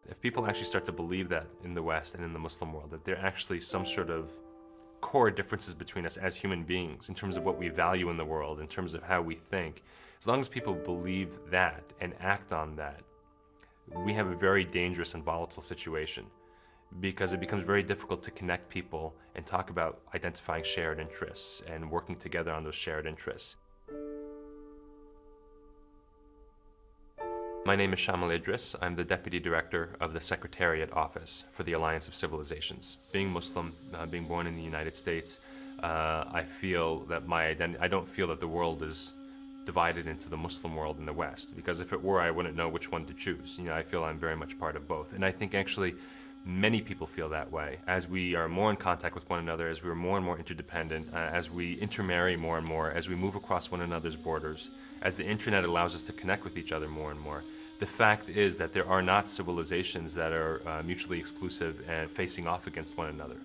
If people actually start to believe that in the West and in the Muslim world, that there are actually some sort of core differences between us as human beings in terms of what we value in the world, in terms of how we think, as long as people believe that and act on that, we have a very dangerous and volatile situation, because it becomes very difficult to connect people and talk about identifying shared interests and working together on those shared interests. My name is Shamil Idriss. I'm the Deputy Director of the Secretariat Office for the Alliance of Civilizations. Being Muslim, being born in the United States, I feel that my identity, I don't feel that the world is divided into the Muslim world and the West, because if it were, I wouldn't know which one to choose. I feel I'm very much part of both. And I think actually many people feel that way. As we are more in contact with one another, as we are more and more interdependent, as we intermarry more and more, as we move across one another's borders, as the internet allows us to connect with each other more and more, the fact is that there are not civilizations that are mutually exclusive and facing off against one another.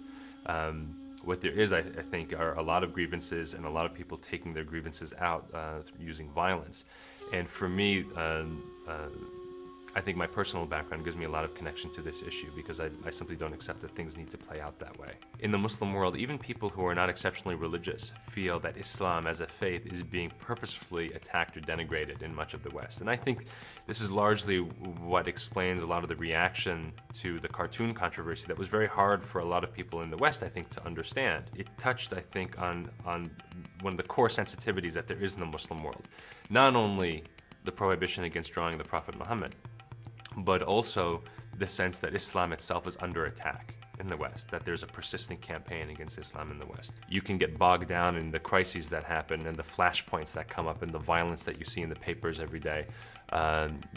What there is, I think, are a lot of grievances and a lot of people taking their grievances out using violence. And for me, I think my personal background gives me a lot of connection to this issue, because I simply don't accept that things need to play out that way. In the Muslim world, even people who are not exceptionally religious feel that Islam as a faith is being purposefully attacked or denigrated in much of the West. And I think this is largely what explains a lot of the reaction to the cartoon controversy that was very hard for a lot of people in the West, I think, to understand. It touched, I think, on one of the core sensitivities that there is in the Muslim world. Not only the prohibition against drawing the Prophet Muhammad, but also the sense that Islam itself is under attack in the West, that there's a persistent campaign against Islam in the West. You can get bogged down in the crises that happen and the flashpoints that come up and the violence that you see in the papers every day.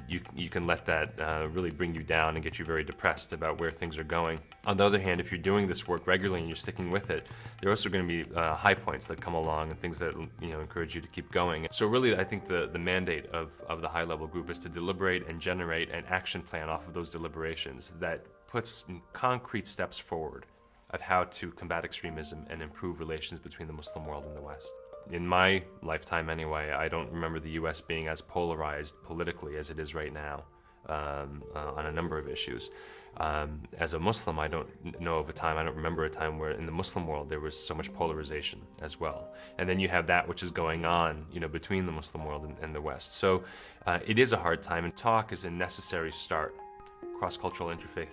You can let that really bring you down and get you very depressed about where things are going. On the other hand, if you're doing this work regularly and you're sticking with it, there are also going to be high points that come along and things that encourage you to keep going. So really, I think the mandate of the high-level group is to deliberate and generate an action plan off of those deliberations that puts concrete steps forward of how to combat extremism and improve relations between the Muslim world and the West. In my lifetime anyway, I don't remember the US being as polarized politically as it is right now on a number of issues. As a Muslim, I don't know of a time, I don't remember a time where in the Muslim world there was so much polarization as well. And then you have that which is going on, between the Muslim world and the West. So it is a hard time, and talk is a necessary start. Cross-cultural interfaith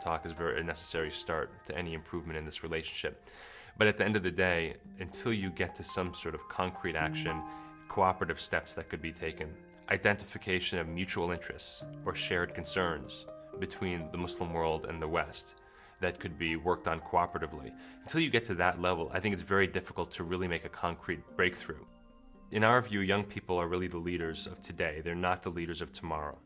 talk is a necessary start to any improvement in this relationship. But at the end of the day, until you get to some sort of concrete action, cooperative steps that could be taken, identification of mutual interests or shared concerns between the Muslim world and the West that could be worked on cooperatively, until you get to that level, I think it's very difficult to really make a concrete breakthrough. In our view, young people are really the leaders of today. They're not the leaders of tomorrow.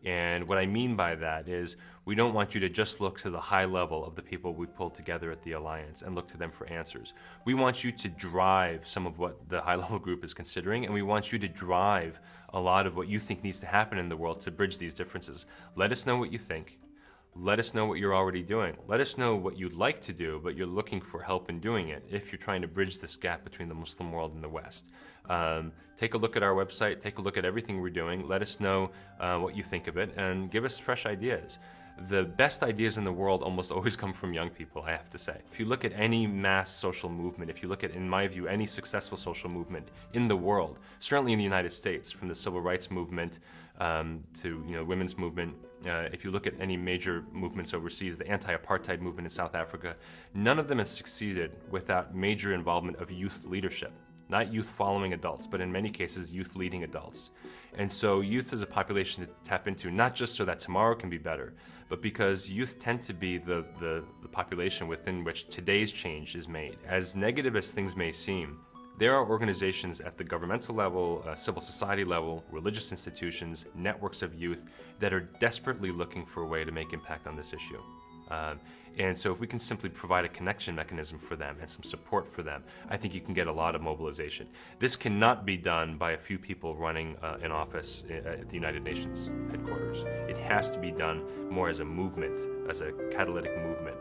And what I mean by that is we don't want you to just look to the high level of the people we've pulled together at the Alliance and look to them for answers. We want you to drive some of what the high-level group is considering, and we want you to drive a lot of what you think needs to happen in the world to bridge these differences. Let us know what you think. Let us know what you're already doing. Let us know what you'd like to do, but you're looking for help in doing it if you're trying to bridge this gap between the Muslim world and the West. Take a look at our website, take a look at everything we're doing, let us know what you think of it, and give us fresh ideas. The best ideas in the world almost always come from young people, I have to say. If you look at any mass social movement, if you look at, in my view, any successful social movement in the world, certainly in the United States, from the civil rights movement to women's movement, if you look at any major movements overseas, the anti-apartheid movement in South Africa, none of them have succeeded without major involvement of youth leadership. Not youth following adults, but in many cases, youth leading adults. And so youth is a population to tap into, not just so that tomorrow can be better, but because youth tend to be the population within which today's change is made. As negative as things may seem, there are organizations at the governmental level, civil society level, religious institutions, networks of youth that are desperately looking for a way to make impact on this issue. And so if we can simply provide a connection mechanism for them and some support for them, I think you can get a lot of mobilization. This cannot be done by a few people running an office at the United Nations headquarters. It has to be done more as a movement, as a catalytic movement.